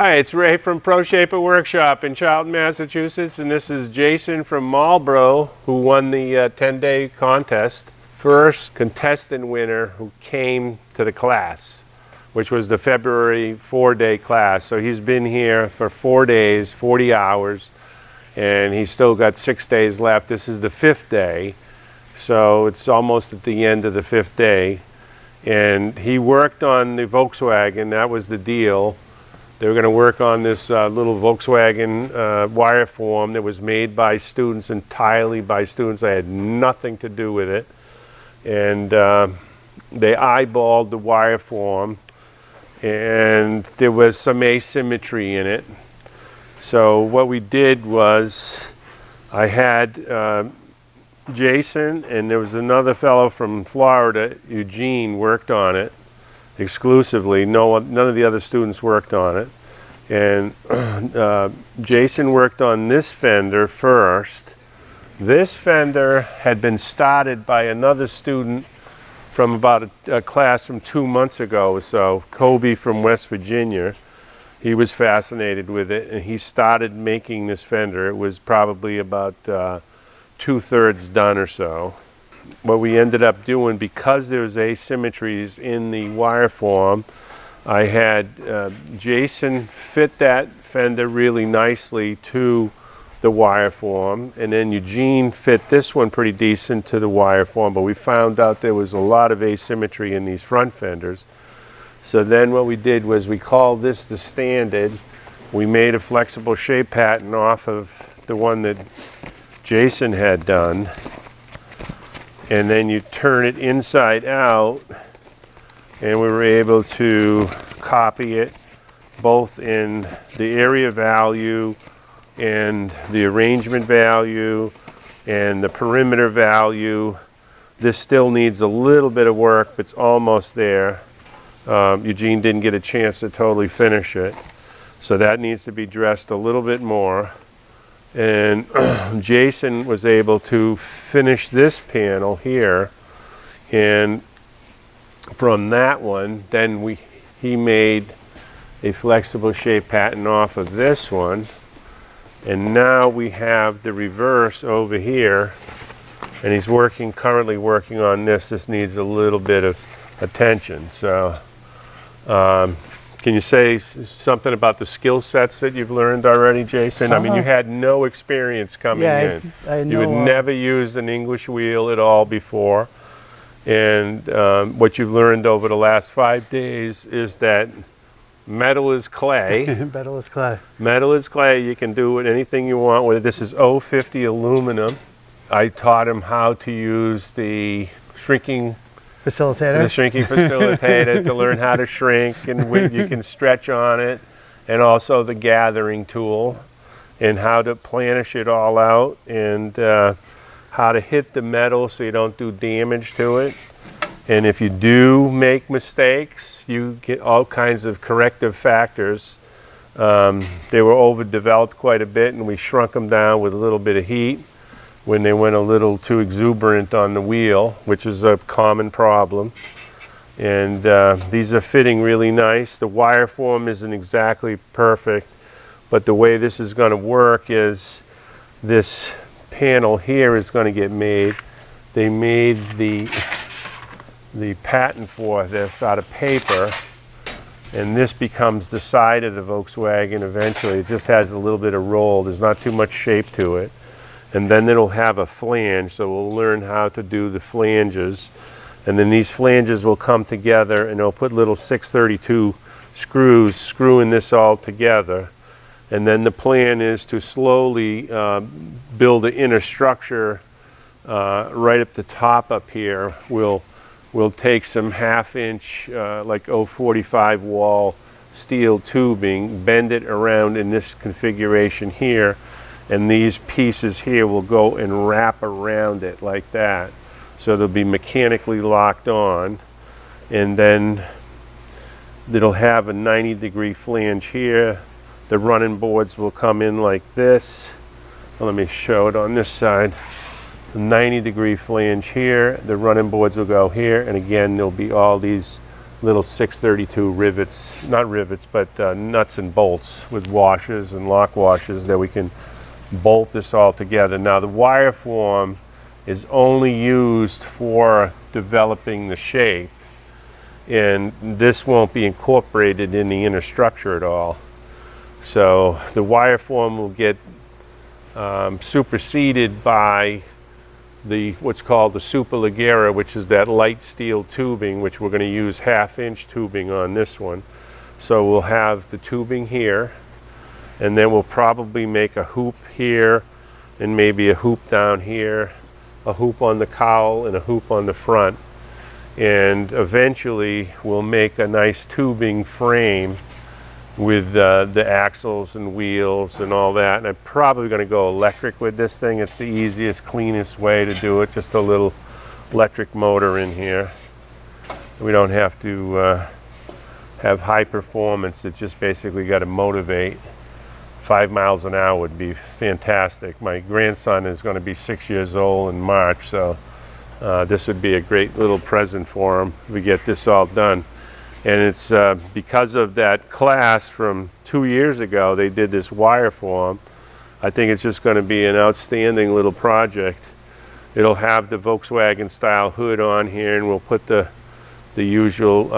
Hi, it's Ray from ProShaper Workshop in Charlton, Massachusetts, and this is Jason from Marlboro, who won the 10-day contest. First contestant winner who came to the class, which was the February 4-day class. So he's been here for 4 days, 40 hours, and he's still got 6 days left. This is the 5th day, so it's almost at the end of the 5th day. And he worked on the Volkswagen. That was the deal. They were going to work on this little Volkswagen wireform that was made by students, entirely by students. I had nothing to do with it. And they eyeballed the wireform, and there was some asymmetry in it. So what we did was I had Jason, and there was another fellow from Florida, Eugene, worked on it exclusively. None of the other students worked on it. And Jason worked on this fender first. This fender had been started by another student from about a class from 2 months ago. So Kobe from West Virginia, he was fascinated with it, and he started making this fender. It was probably about 2/3 done or so. What we ended up doing, because there's asymmetries in the wireform, I had Jason fit that fender really nicely to the wireform, and then Eugene fit this one pretty decent to the wireform, but we found out there was a lot of asymmetry in these front fenders. So then what we did was we called this the standard. We made a flexible shape pattern off of the one that Jason had done, and then you turn it inside out, and we were able to copy it both in the area value and the arrangement value and the perimeter value. This still needs a little bit of work, but it's almost there. Eugene didn't get a chance to totally finish it, so that needs to be dressed a little bit more. And Jason was able to finish this panel here, and from that one then he made a flexible shape pattern off of this one, and now we have the reverse over here, and he's currently working on this. This needs a little bit of attention. So can you say something about the skill sets that you've learned already, Jason? I mean, you had no experience coming in. You had never used an English wheel at all before. And what you've learned over the last 5 days is that metal is clay. Metal is clay. Metal is clay. You can do anything you want with it. This is 050 aluminum. I taught him how to use the shrinking facilitator to learn how to shrink, and you can stretch on it, and also the gathering tool, and how to planish it all out, and how to hit the metal so you don't do damage to it. And if you do make mistakes, you get all kinds of corrective factors. They were overdeveloped quite a bit, and we shrunk them down with a little bit of heat when they went a little too exuberant on the wheel, which is a common problem. And these are fitting really nice. The wireform isn't exactly perfect, but the way this is going to work is this panel here is going to get made. They made the patent for this out of paper, and this becomes the side of the Volkswagen eventually. It just has a little bit of roll. There's not too much shape to it. And then it'll have a flange, so we'll learn how to do the flanges. And then these flanges will come together, and they'll put little 632 screws screwing this all together. And then the plan is to slowly build the inner structure right up the top up here. We'll take some 1/2 inch, like 045 wall steel tubing, bend it around in this configuration here, and these pieces here will go and wrap around it like that. So they'll be mechanically locked on, and then it'll have a 90-degree flange here. The running boards will come in like this. Well, let me show it on this side. The 90-degree flange here. The running boards will go here, and again there'll be all these little 632 rivets, not rivets, but nuts and bolts with washers and lock washers that we can bolt this all together. Now the wireform is only used for developing the shape, and this won't be incorporated in the inner structure at all. So the wireform will get superseded by what's called the superleggera, which is that light steel tubing, which we're going to use 1/2 inch tubing on this one. So we'll have the tubing here, and then we'll probably make a hoop here, and maybe a hoop down here, a hoop on the cowl, and a hoop on the front. And eventually we'll make a nice tubing frame with the axles and wheels and all that. And I'm probably going to go electric with this thing. It's the easiest, cleanest way to do it. Just a little electric motor in here. We don't have to have high performance. It just basically got to motivate. 5 miles an hour would be fantastic. My grandson is going to be 6 years old in March, so this would be a great little present for him if we get this all done. And it's because of that class from 2 years ago, they did this wireform. I think it's just going to be an outstanding little project. It'll have the Volkswagen style hood on here, and we'll put the usual,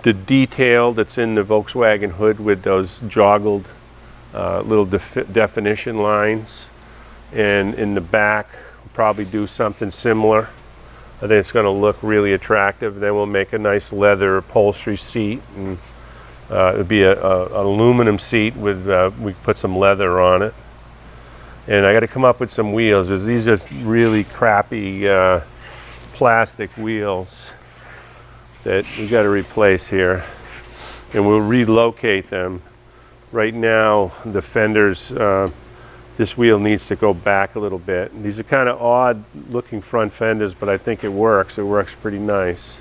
the detail that's in the Volkswagen hood with those joggled little definition lines. And in the back, we'll probably do something similar. I think it's going to look really attractive. Then we'll make a nice leather upholstery seat, and it'll be an aluminum seat with we put some leather on it. And I got to come up with some wheels, because these are really crappy plastic wheels that we got to replace here, and we'll relocate them. Right now, the fenders. This wheel needs to go back a little bit. These are kind of odd looking front fenders, but I think it works. It works pretty nice.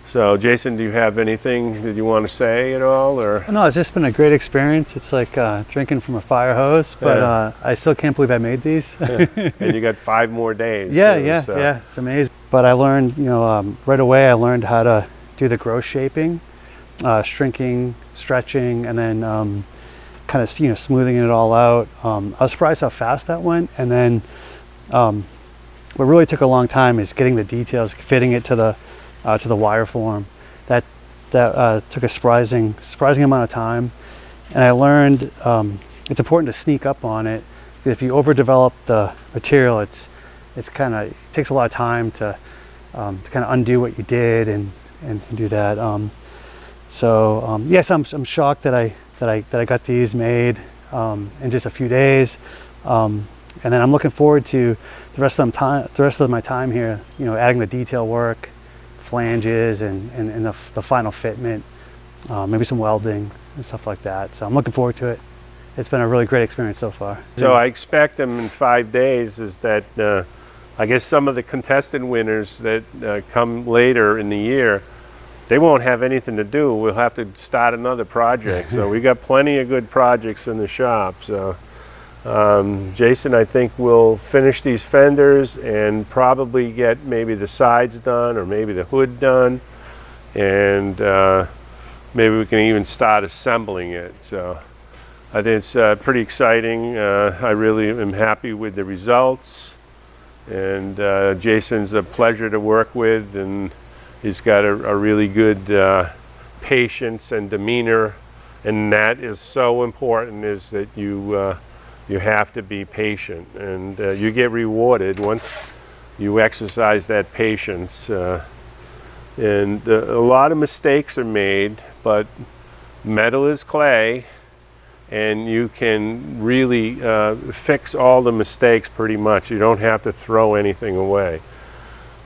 So Jason, do you have anything that you want to say at all? Or? No, it's just been a great experience. It's like drinking from a fire hose, but Yeah. I still can't believe I made these. And you got 5 more days. Yeah, too, yeah, so. yeah, it's amazing. But I learned, right away I learned how to do the gross shaping, shrinking, stretching, and then kind of smoothing it all out. I was surprised how fast that went, and then what really took a long time is getting the details, fitting it to the wireform. That took a surprising amount of time, and I learned it's important to sneak up on it. If you overdevelop the material, it takes a lot of time to kind of undo what you did and do that. Yes, I'm shocked that I got these made in just a few days, and then I'm looking forward to the rest of my time here. Adding the detail work, flanges, and the final fitment, maybe some welding and stuff like that. So I'm looking forward to it. It's been a really great experience so far. So I expect them in 5 days. Is that I guess some of the contestant winners that come later in the year, they won't have anything to do. We'll have to start another project. So we got plenty of good projects in the shop. So Jason, I think we'll finish these fenders and probably get maybe the sides done, or maybe the hood done, and maybe we can even start assembling it. So I think it's pretty exciting. I really am happy with the results, and Jason's a pleasure to work with, and he's got a really good patience and demeanor, and that is so important, is that you have to be patient, and you get rewarded once you exercise that patience. And a lot of mistakes are made, but metal is clay, and you can really fix all the mistakes pretty much. You don't have to throw anything away.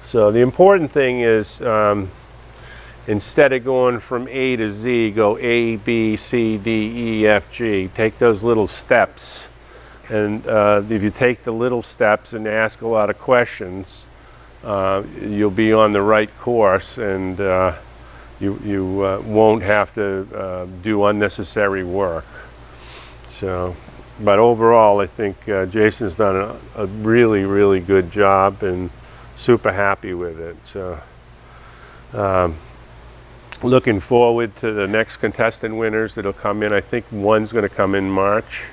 So the important thing is, instead of going from A to Z, go A, B, C, D, E, F, G. Take those little steps. And if you take the little steps and ask a lot of questions, you'll be on the right course, and you won't have to do unnecessary work. So, but overall, I think Jason's done a really, really good job, and super happy with it. So looking forward to the next contestant winners that'll come in. I think one's going to come in March,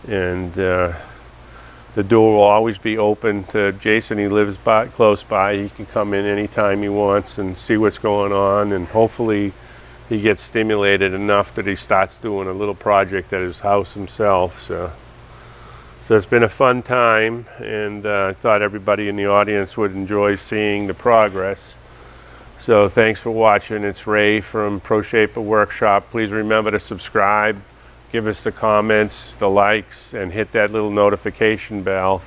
and the door will always be open to Jason. He lives close by. He can come in anytime he wants and see what's going on, and hopefully he gets stimulated enough that he starts doing a little project at his house himself. So it's been a fun time, and I thought everybody in the audience would enjoy seeing the progress. So thanks for watching. It's Ray from ProShaper Workshop. Please remember to subscribe, give us the comments, the likes, and hit that little notification bell.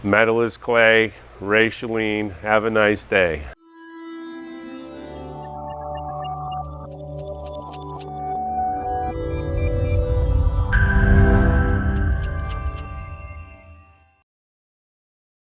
Metal is clay. Ray Chalene. Have a nice day.